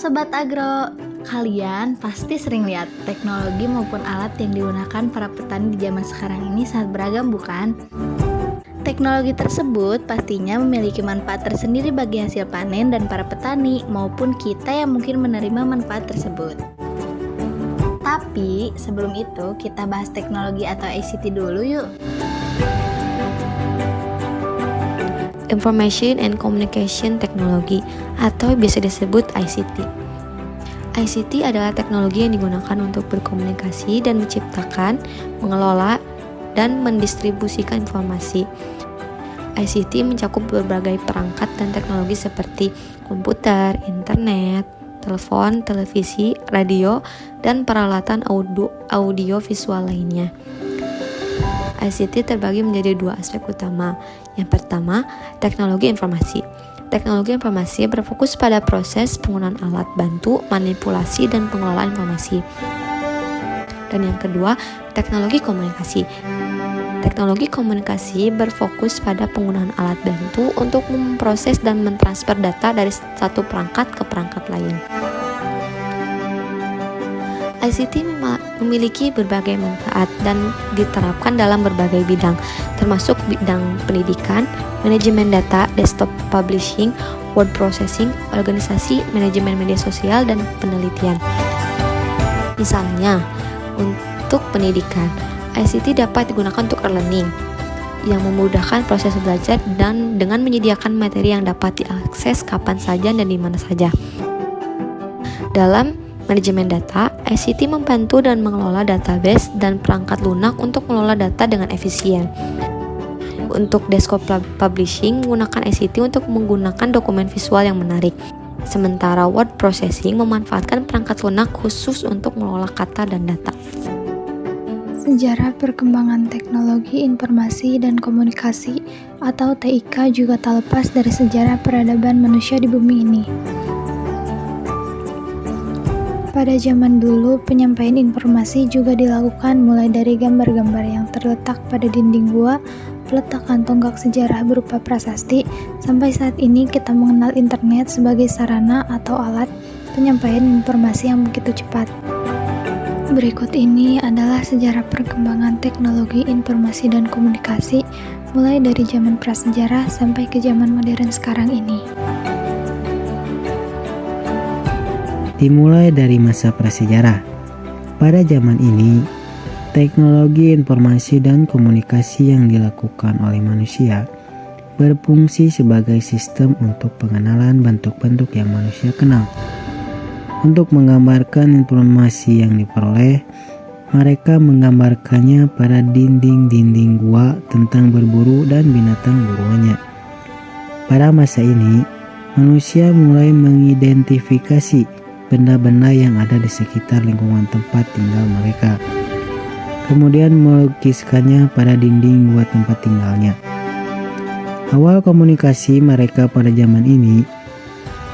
Sobat Agro, kalian pasti sering lihat teknologi maupun alat yang digunakan para petani di zaman sekarang ini sangat beragam, bukan? Teknologi tersebut pastinya memiliki manfaat tersendiri bagi hasil panen dan para petani maupun kita yang mungkin menerima manfaat tersebut. Tapi sebelum itu kita bahas teknologi atau ICT dulu yuk. Information and Communication Technology atau biasa disebut ICT. ICT adalah teknologi yang digunakan untuk berkomunikasi dan menciptakan, mengelola, dan mendistribusikan informasi. ICT mencakup berbagai perangkat dan teknologi seperti komputer, internet, telepon, televisi, radio, dan peralatan audio visual lainnya. ICT terbagi menjadi dua aspek utama. Yang pertama, teknologi informasi. Teknologi informasi berfokus pada proses penggunaan alat bantu, manipulasi, dan pengelolaan informasi. Dan yang kedua, teknologi komunikasi. Teknologi komunikasi berfokus pada penggunaan alat bantu untuk memproses dan mentransfer data dari satu perangkat ke perangkat lain. ICT memiliki berbagai manfaat dan diterapkan dalam berbagai bidang, termasuk bidang pendidikan, manajemen data, desktop publishing, word processing, organisasi, manajemen media sosial, dan penelitian. Misalnya, untuk pendidikan, ICT dapat digunakan untuk e-learning yang memudahkan proses belajar dan dengan menyediakan materi yang dapat diakses kapan saja dan di mana saja. Dalam manajemen data, ICT membantu dan mengelola database dan perangkat lunak untuk mengelola data dengan efisien. Untuk desktop publishing, menggunakan ICT untuk menggunakan dokumen visual yang menarik. Sementara word processing memanfaatkan perangkat lunak khusus untuk mengelola kata dan data. Sejarah perkembangan teknologi informasi dan komunikasi atau TIK juga tak lepas dari sejarah peradaban manusia di bumi ini. Pada zaman dulu, penyampaian informasi juga dilakukan mulai dari gambar-gambar yang terletak pada dinding gua, peletakan tonggak sejarah berupa prasasti, sampai saat ini kita mengenal internet sebagai sarana atau alat penyampaian informasi yang begitu cepat. Berikut ini adalah sejarah perkembangan teknologi informasi dan komunikasi mulai dari zaman prasejarah sampai ke zaman modern sekarang ini. Dimulai dari masa prasejarah. Pada zaman ini, teknologi informasi dan komunikasi yang dilakukan oleh manusia berfungsi sebagai sistem untuk pengenalan bentuk-bentuk yang manusia kenal. Untuk menggambarkan informasi yang diperoleh, mereka menggambarkannya pada dinding-dinding gua tentang berburu dan binatang buruannya. Pada masa ini, manusia mulai mengidentifikasi benda-benda yang ada di sekitar lingkungan tempat tinggal mereka, kemudian melukiskannya pada dinding gua tempat tinggalnya. Awal komunikasi mereka pada zaman ini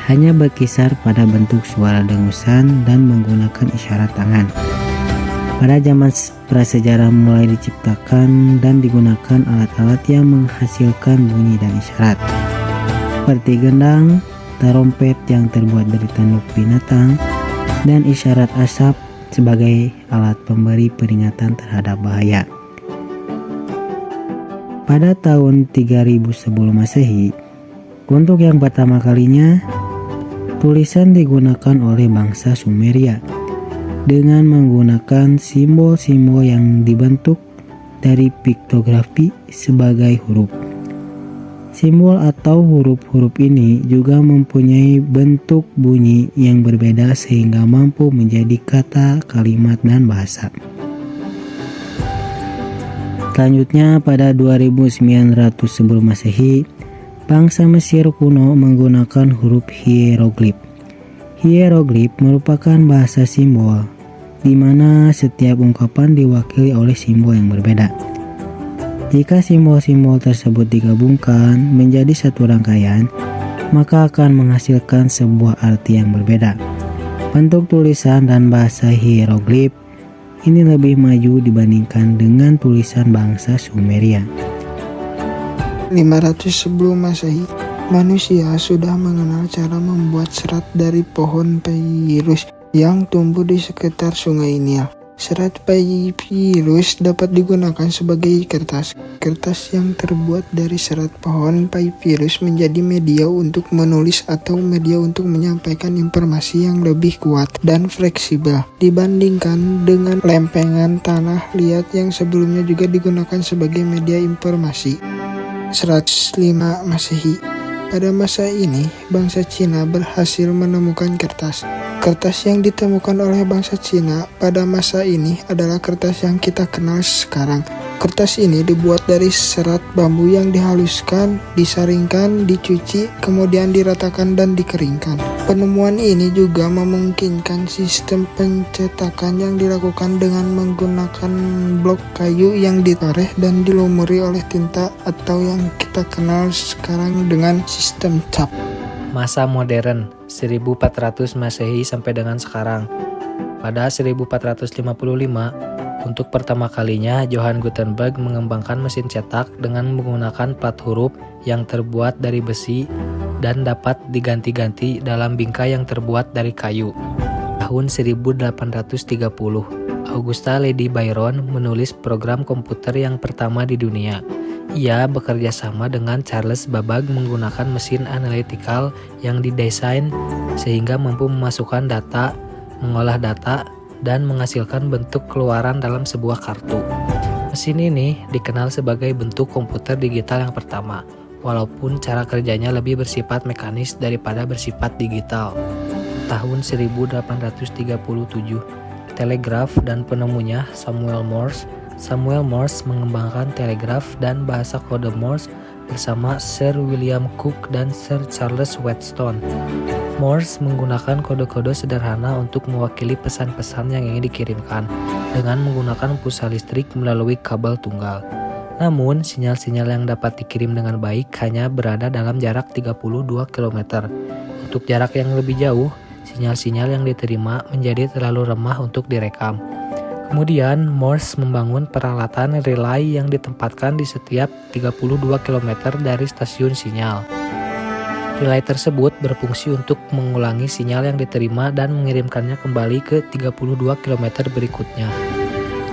hanya berkisar pada bentuk suara dengusan dan menggunakan isyarat tangan. Pada zaman prasejarah mulai diciptakan dan digunakan alat-alat yang menghasilkan bunyi dan isyarat, seperti gendang, trompet yang terbuat dari tanduk binatang, dan isyarat asap sebagai alat pemberi peringatan terhadap bahaya. Pada tahun 3000 sebelum Masehi, untuk yang pertama kalinya, tulisan digunakan oleh bangsa Sumeria dengan menggunakan simbol-simbol yang dibentuk dari piktografi sebagai huruf. Simbol atau huruf-huruf ini juga mempunyai bentuk bunyi yang berbeda sehingga mampu menjadi kata, kalimat, dan bahasa. Selanjutnya pada 2900 sebelum Masehi, bangsa Mesir kuno menggunakan huruf hieroglif. Hieroglif merupakan bahasa simbol, di mana setiap ungkapan diwakili oleh simbol yang berbeda. Jika simbol-simbol tersebut digabungkan menjadi satu rangkaian, maka akan menghasilkan sebuah arti yang berbeda. Bentuk tulisan dan bahasa hieroglif ini lebih maju dibandingkan dengan tulisan bangsa Sumeria. 500 sebelum Masehi. Manusia sudah mengenal cara membuat serat dari pohon papyrus yang tumbuh di sekitar sungai Nil. Serat papyrus dapat digunakan sebagai kertas. Kertas yang terbuat dari serat pohon papyrus menjadi media untuk menulis atau media untuk menyampaikan informasi yang lebih kuat dan fleksibel dibandingkan dengan lempengan tanah liat yang sebelumnya juga digunakan sebagai media informasi. 105 Masehi. Pada masa ini, bangsa Cina berhasil menemukan kertas. Kertas yang ditemukan oleh bangsa Cina pada masa ini adalah kertas yang kita kenal sekarang. Kertas ini dibuat dari serat bambu yang dihaluskan, disaringkan, dicuci, kemudian diratakan dan dikeringkan. Penemuan ini juga memungkinkan sistem pencetakan yang dilakukan dengan menggunakan blok kayu yang ditoreh dan dilumuri oleh tinta atau yang kita kenal sekarang dengan sistem cap. Masa modern 1400 Masehi sampai dengan sekarang. Pada 1455, untuk pertama kalinya Johann Gutenberg mengembangkan mesin cetak dengan menggunakan plat huruf yang terbuat dari besi dan dapat diganti-ganti dalam bingkai yang terbuat dari kayu. Tahun 1830, Augusta Lady Byron menulis program komputer yang pertama di dunia. Ia bekerja sama dengan Charles Babbage menggunakan mesin analytical yang didesain sehingga mampu memasukkan data, mengolah data, dan menghasilkan bentuk keluaran dalam sebuah kartu. Mesin ini dikenal sebagai bentuk komputer digital yang pertama, walaupun cara kerjanya lebih bersifat mekanis daripada bersifat digital. Tahun 1837, telegraf dan penemunya Samuel Morse mengembangkan telegraf dan bahasa kode Morse bersama Sir William Cooke dan Sir Charles Wheatstone. Morse menggunakan kode-kode sederhana untuk mewakili pesan-pesan yang ingin dikirimkan dengan menggunakan pulsa listrik melalui kabel tunggal. Namun, sinyal-sinyal yang dapat dikirim dengan baik hanya berada dalam jarak 32 km. Untuk jarak yang lebih jauh, sinyal-sinyal yang diterima menjadi terlalu lemah untuk direkam. Kemudian, Morse membangun peralatan relay yang ditempatkan di setiap 32 km dari stasiun sinyal. Relay tersebut berfungsi untuk mengulangi sinyal yang diterima dan mengirimkannya kembali ke 32 km berikutnya.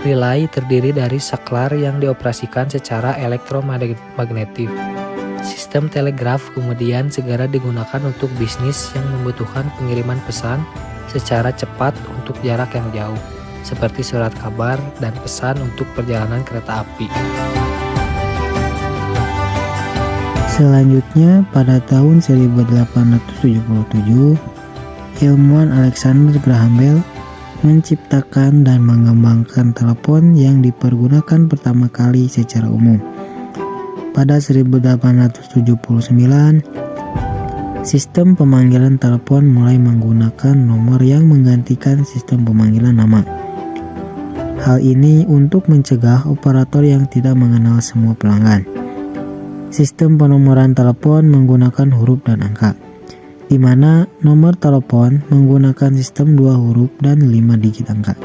Relay terdiri dari saklar yang dioperasikan secara elektromagnetik. Sistem telegraf kemudian segera digunakan untuk bisnis yang membutuhkan pengiriman pesan secara cepat untuk jarak yang jauh, seperti surat kabar dan pesan untuk perjalanan kereta api. Selanjutnya, pada tahun 1877, ilmuwan Alexander Graham Bell menciptakan dan mengembangkan telepon yang dipergunakan pertama kali secara umum. Pada 1879, sistem pemanggilan telepon mulai menggunakan nomor yang menggantikan sistem pemanggilan nama. Hal ini untuk mencegah operator yang tidak mengenal semua pelanggan. Sistem penomoran telepon menggunakan huruf dan angka, di mana nomor telepon menggunakan sistem 2 huruf dan 5 digit angka.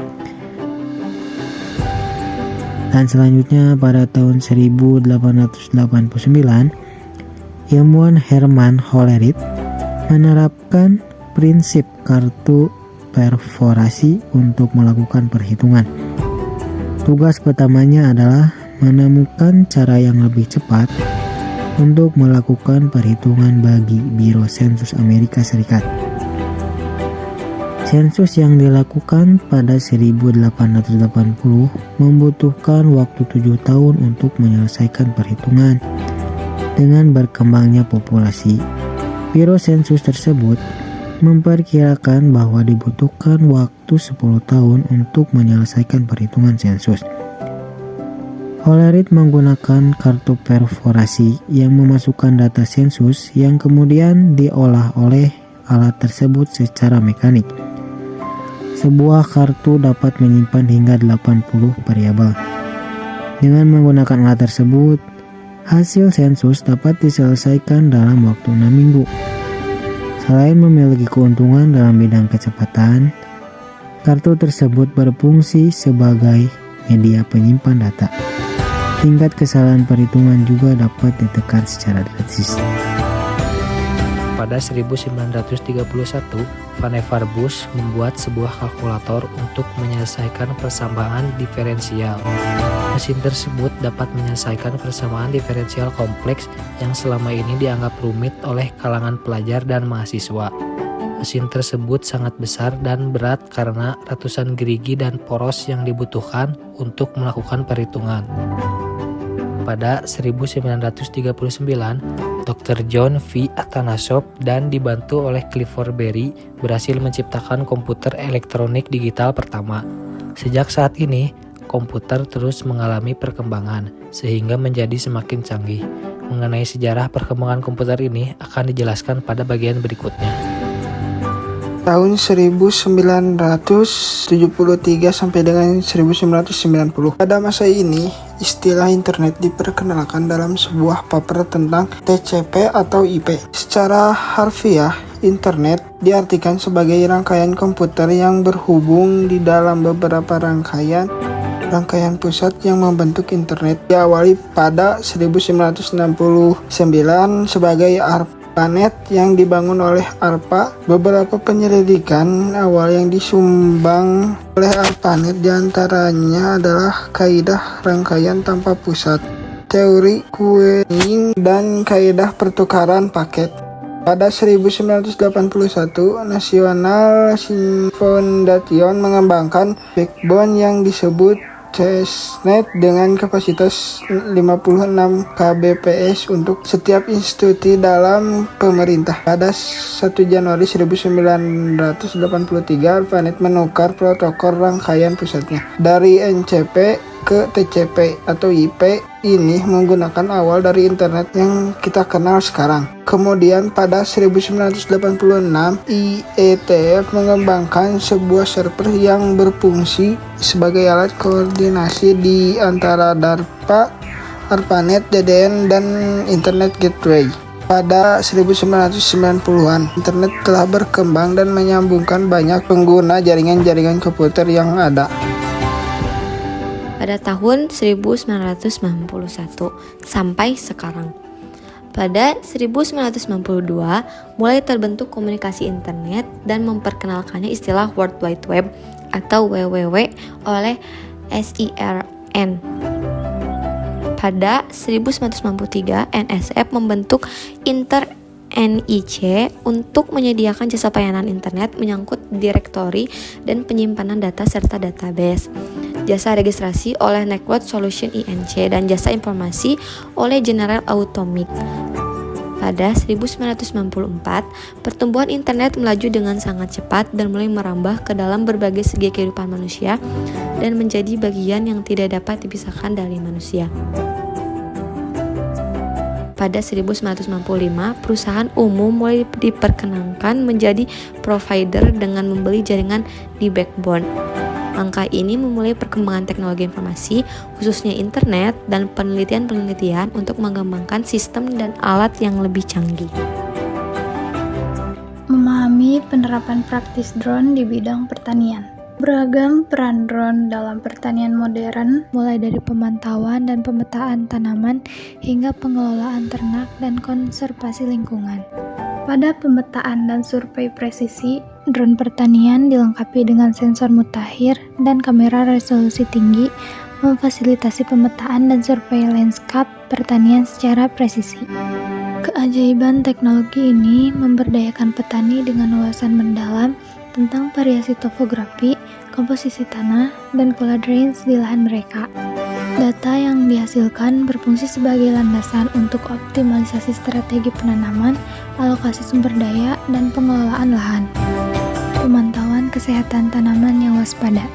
Dan selanjutnya pada tahun 1889, ilmuwan Hermann Hollerith menerapkan prinsip kartu perforasi untuk melakukan perhitungan. Tugas pertamanya adalah menemukan cara yang lebih cepat untuk melakukan perhitungan bagi Biro Sensus Amerika Serikat. Sensus yang dilakukan pada 1880 membutuhkan waktu 7 tahun untuk menyelesaikan perhitungan. Dengan berkembangnya populasi, Biro Sensus tersebut memperkirakan bahwa dibutuhkan waktu 10 tahun untuk menyelesaikan perhitungan sensus. Hollerith menggunakan kartu perforasi yang memasukkan data sensus yang kemudian diolah oleh alat tersebut secara mekanik. Sebuah kartu dapat menyimpan hingga 80 variabel. Dengan menggunakan alat tersebut, hasil sensus dapat diselesaikan dalam waktu 6 minggu. Selain memiliki keuntungan dalam bidang kecepatan, kartu tersebut berfungsi sebagai media penyimpan data. Tingkat kesalahan perhitungan juga dapat ditekan secara drastis. pada 1931, Vannevar Bush membuat sebuah kalkulator untuk menyelesaikan persamaan diferensial. Mesin tersebut dapat menyelesaikan persamaan diferensial kompleks yang selama ini dianggap rumit oleh kalangan pelajar dan mahasiswa. Mesin tersebut sangat besar dan berat karena ratusan gerigi dan poros yang dibutuhkan untuk melakukan perhitungan. Pada 1939, Dr. John V. Atanasov dan dibantu oleh Clifford Berry berhasil menciptakan komputer elektronik digital pertama. Sejak saat ini, komputer terus mengalami perkembangan sehingga menjadi semakin canggih. Mengenai sejarah perkembangan komputer ini akan dijelaskan pada bagian berikutnya. Tahun 1973 sampai dengan 1990. Pada masa ini, istilah internet diperkenalkan dalam sebuah paper tentang TCP atau IP. Secara harfiah, internet diartikan sebagai rangkaian komputer yang berhubung di dalam beberapa rangkaian pusat yang membentuk internet. Diawali pada 1969 sebagai ARPANET yang dibangun oleh ARPA. Beberapa penyelidikan awal yang disumbang oleh ARPANET diantaranya adalah kaidah rangkaian tanpa pusat, teori queuing, dan kaidah pertukaran paket. Pada 1981, National Foundation mengembangkan backbone yang disebut CSNet dengan kapasitas 56 kbps untuk setiap institusi dalam pemerintah. Pada 1 Januari 1983, ARPANET menukar protokol rangkaian pusatnya dari NCP ke TCP atau IP. Ini menggunakan awal dari internet yang kita kenal sekarang. Kemudian pada 1986, IETF mengembangkan sebuah server yang berfungsi sebagai alat koordinasi di antara DARPA, ARPANET, DDN, dan Internet Gateway. Pada 1990-an, internet telah berkembang dan menyambungkan banyak pengguna jaringan-jaringan komputer yang ada. Pada tahun 1991 sampai sekarang. Pada 1992 mulai terbentuk komunikasi internet dan memperkenalkannya istilah World Wide Web atau WWW oleh CERN. Pada 1993 NSF membentuk NIC untuk menyediakan jasa pelayanan internet menyangkut direktori dan penyimpanan data serta database. Jasa registrasi oleh Network Solution INC dan jasa informasi oleh General Atomic. Pada 1994, pertumbuhan internet melaju dengan sangat cepat dan mulai merambah ke dalam berbagai segi kehidupan manusia dan menjadi bagian yang tidak dapat dipisahkan dari manusia. Pada 1995, perusahaan umum mulai diperkenankan menjadi provider dengan membeli jaringan di backbone. Langkah ini memulai perkembangan teknologi informasi, khususnya internet, dan penelitian-penelitian untuk mengembangkan sistem dan alat yang lebih canggih. Memahami penerapan praktis drone di bidang pertanian. Beragam peran drone dalam pertanian modern, mulai dari pemantauan dan pemetaan tanaman hingga pengelolaan ternak dan konservasi lingkungan. Pada pemetaan dan survei presisi, drone pertanian dilengkapi dengan sensor mutakhir dan kamera resolusi tinggi, memfasilitasi pemetaan dan survei lanskap pertanian secara presisi. Keajaiban teknologi ini memberdayakan petani dengan wawasan mendalam tentang variasi topografi, komposisi tanah, dan pola drainage di lahan mereka. Data yang dihasilkan berfungsi sebagai landasan untuk optimalisasi strategi penanaman, alokasi sumber daya, dan pengelolaan lahan. Pemantauan kesehatan tanaman yang waspada.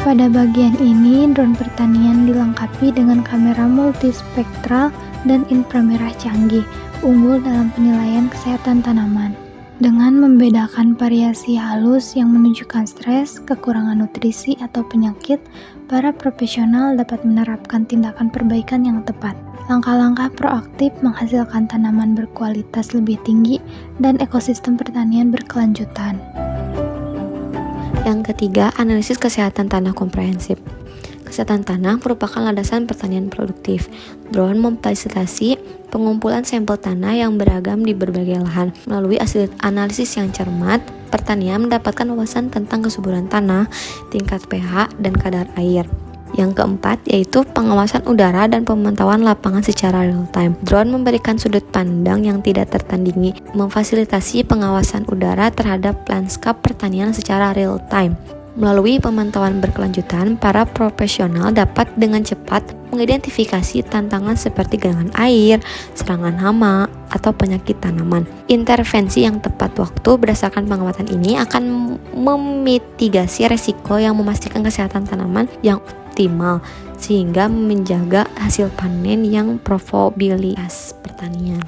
Pada bagian ini, drone pertanian dilengkapi dengan kamera multispektral dan inframerah canggih, unggul dalam penilaian kesehatan tanaman. Dengan membedakan variasi halus yang menunjukkan stres, kekurangan nutrisi, atau penyakit, para profesional dapat menerapkan tindakan perbaikan yang tepat. Langkah-langkah proaktif menghasilkan tanaman berkualitas lebih tinggi dan ekosistem pertanian berkelanjutan. Yang ketiga, analisis kesehatan tanah komprehensif. Kesehatan tanah merupakan landasan pertanian produktif. Drone memfasilitasi pengumpulan sampel tanah yang beragam di berbagai lahan. Melalui hasil analisis yang cermat, pertanian mendapatkan wawasan tentang kesuburan tanah, tingkat pH, dan kadar air. Yang keempat yaitu pengawasan udara dan pemantauan lapangan secara real time. Drone memberikan sudut pandang yang tidak tertandingi, memfasilitasi pengawasan udara terhadap lanskap pertanian secara real time. Melalui pemantauan berkelanjutan, para profesional dapat dengan cepat mengidentifikasi tantangan seperti genangan air, serangan hama, atau penyakit tanaman. Intervensi yang tepat waktu berdasarkan pengamatan ini akan memitigasi resiko yang memastikan kesehatan tanaman yang optimal, sehingga menjaga hasil panen yang profitabilitas pertanian.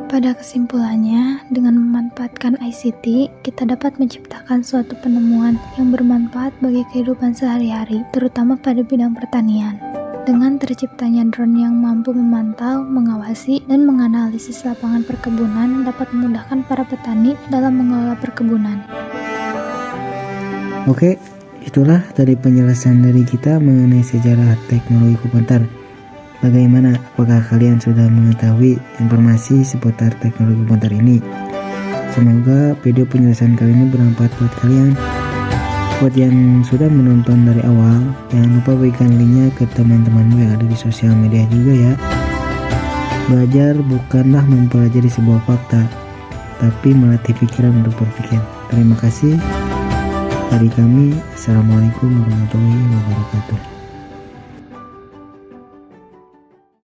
Pada kesimpulannya, dengan memanfaatkan ICT, kita dapat menciptakan suatu penemuan yang bermanfaat bagi kehidupan sehari-hari, terutama pada bidang pertanian. Dengan terciptanya drone yang mampu memantau, mengawasi, dan menganalisis lapangan perkebunan dapat memudahkan para petani dalam mengelola perkebunan. Oke, itulah tadi penjelasan dari kita mengenai sejarah teknologi komputer. Bagaimana? Apakah kalian sudah mengetahui informasi seputar teknologi komputer ini? Semoga video penjelasan kali ini bermanfaat buat kalian. Buat yang sudah menonton dari awal, jangan lupa bagikan linknya ke teman-temanmu yang ada di sosial media juga ya. Belajar bukanlah mempelajari sebuah fakta, tapi melatih pikiran untuk berpikir. Terima kasih. Dari kami, Assalamualaikum warahmatullahi wabarakatuh.